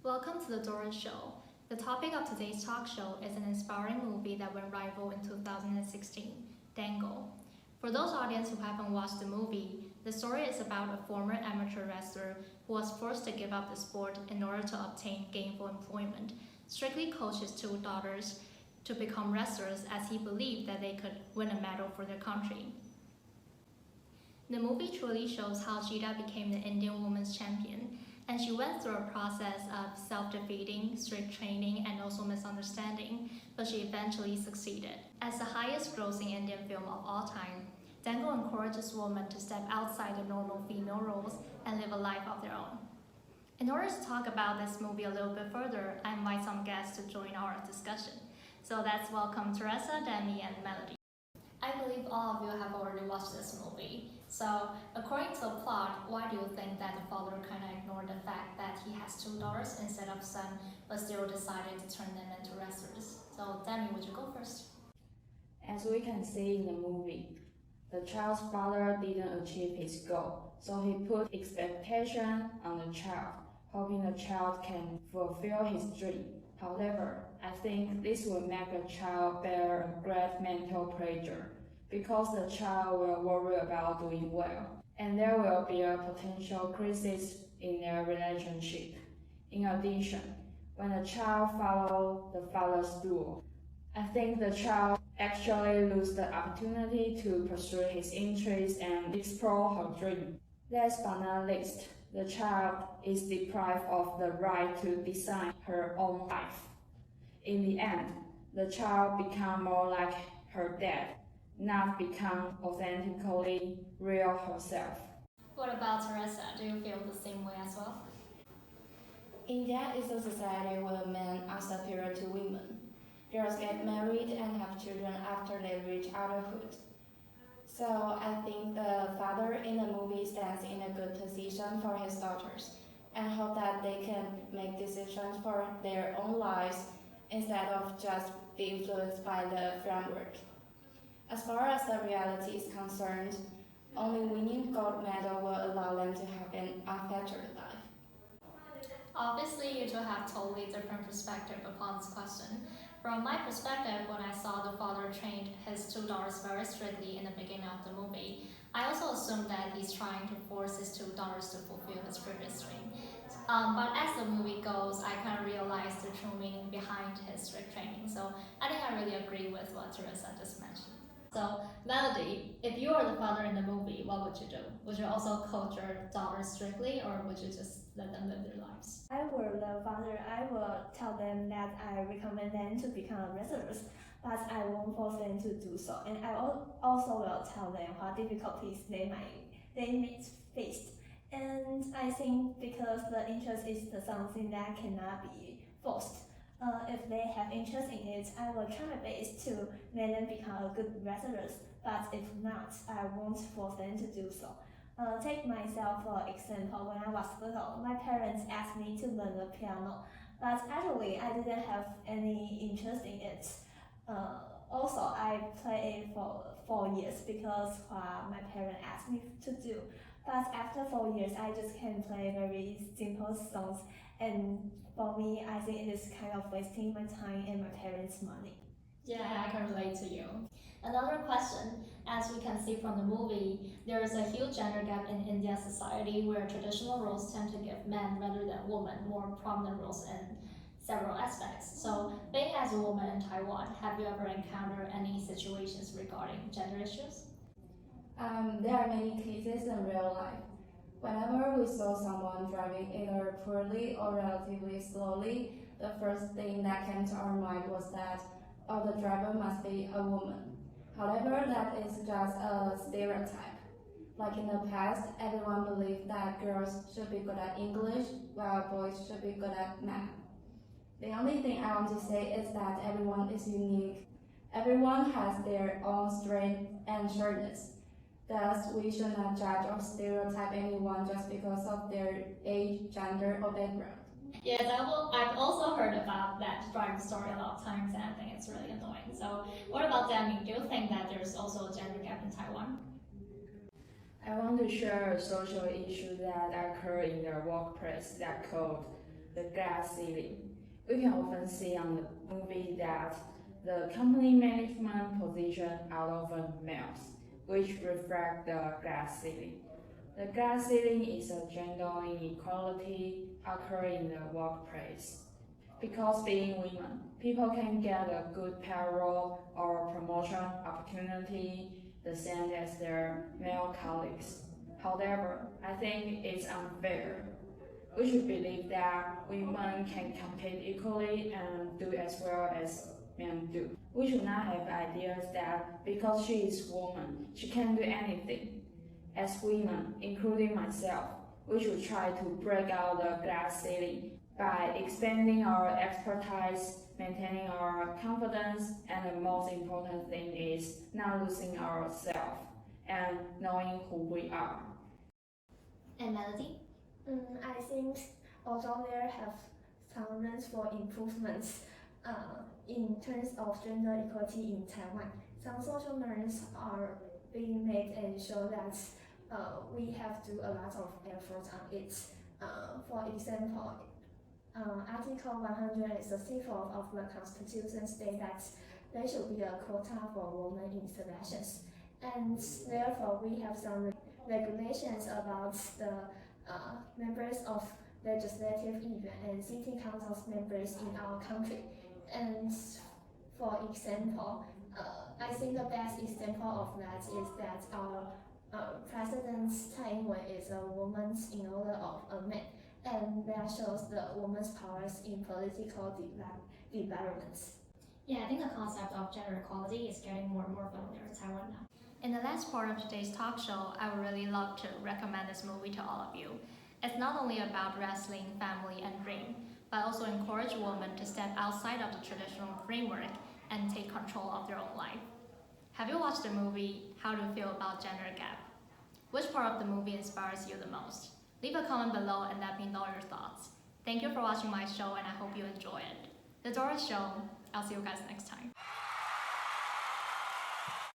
Welcome to the Doris Show. The topic of today's talk show is an inspiring movie that went viral in 2016, Dango. For those audience who haven't watched the movie, the story is about a former amateur wrestler who was forced to give up the sport in order to obtain gainful employment, strictly coached his two daughters to become wrestlers as he believed that they could win a medal for their country. The movie truly shows how Cheetah became the Indian women's champion, and she went through a process of self-defeating, strict training, and also misunderstanding, but she eventually succeeded. As the highest-grossing Indian film of all time, Dango encourages women to step outside the normal female roles and live a life of their own. In order to talk about this movie a little bit further, I invite some guests to join our discussion. So let's welcome Teresa, Demi, and Melody. I believe all of you have already watched this movie. So, according to the plot, why do you think that the father kind of ignored the fact that he has two daughters instead of son, but still decided to turn them into wrestlers? So, Demi, would you go first? As we can see in the movie, the child's father didn't achieve his goal, so he put expectation on the child, hoping the child can fulfill his dream. However, I think this will make a child bear a great mental pressure, because the child will worry about doing well, and there will be a potential crisis in their relationship. In addition, when the child follows the father's rule, I think the child actually loses the opportunity to pursue his interests and explore her dream. Last but not least, the child is deprived of the right to design her own life. In the end, the child becomes more like her dad, not become authentically real herself. What about Teresa? Do you feel the same way as well? India is a society where men are superior to women. Girls get married and have children after they reach adulthood. So I think the father in the movie stands in a good position for his daughters and hope that they can make decisions for their own lives instead of just be influenced by the framework. As far as the reality is concerned, only winning gold medal will allow them to have an unfettered life. Obviously, you two have totally different perspective upon this question. From my perspective, when I saw the father trained his two daughters very strictly in the beginning of the movie, I also assumed that he's trying to force his two daughters to fulfill his previous dream. But as the movie goes, I kind of realized the true meaning behind his strict training. So I think I really agree with what Teresa just mentioned. So, Melody, if you were the father in the movie, what would you do? Would you also coach your daughters strictly, or would you just let them live their lives? I were the father, I will tell them that I recommend them to become wrestlers, but I won't force them to do so. And I also will tell them what difficulties they may face. And I think because the interest is something that cannot be forced. If they have interest in it, I will try my best to make them become good wrestlers, but if not, I won't force them to do so. Take myself for example, when I was little, my parents asked me to learn the piano, but actually I didn't have any interest in it. Also, I played for 4 years because my parents asked me to do. But after 4 years, I just can play very simple songs, and for me, I think it is kind of wasting my time and my parents' money. Yeah, I can relate to you. Another question, as we can see from the movie, there is a huge gender gap in Indian society where traditional roles tend to give men rather than women more prominent roles in several aspects. So, being as a woman in Taiwan, have you ever encountered any situations regarding gender issues? There are many cases in real life. Whenever we saw someone driving either poorly or relatively slowly, the first thing that came to our mind was that, oh, the driver must be a woman. However, that is just a stereotype. Like in the past, everyone believed that girls should be good at English, while boys should be good at math. The only thing I want to say is that everyone is unique. Everyone has their own strength and shortness. Thus, we should not judge or stereotype anyone just because of their age, gender, or background. Yes, I've also heard about that driving story a lot of times, and I think it's really annoying. So, what about Demi? Do you think that there's also a gender gap in Taiwan? I want to share a social issue that occurred in the workplace that called the glass ceiling. We can often see on the movie that the company management position are often males, which reflect the glass ceiling. The glass ceiling is a gender inequality occurring in the workplace. Because being women, people can get a good payroll or promotion opportunity the same as their male colleagues. However, I think it's unfair. We should believe that women can compete equally and do as well as men do. We should not have ideas that because she is a woman, she can do anything. As women, including myself, we should try to break out the glass ceiling by expanding our expertise, maintaining our confidence, and the most important thing is not losing ourselves and knowing who we are. And Melody? I think although there have some room for improvements in terms of gender equality in Taiwan, some social norms are being made and show that we have to do a lot of effort on it. For example, Article 134 of the Constitution states that there should be a quota for women in selections, and therefore we have some regulations about the members of legislative event and city council members in our country. And for example, I think the best example of that is that our President Tsai Ing-wen is a woman in order of a man, and that shows the woman's powers in political development. Yeah, I think the concept of gender equality is getting more and more familiar in Taiwan now. In the last part of today's talk show, I would really love to recommend this movie to all of you. It's not only about wrestling, family, and dream, but also encourage women to step outside of the traditional framework and take control of their own life. Have you watched the movie? How do you feel about gender gap? Which part of the movie inspires you the most? Leave a comment below and let me know your thoughts. Thank you for watching my show and I hope you enjoy it. The door is shown. I'll see you guys next time.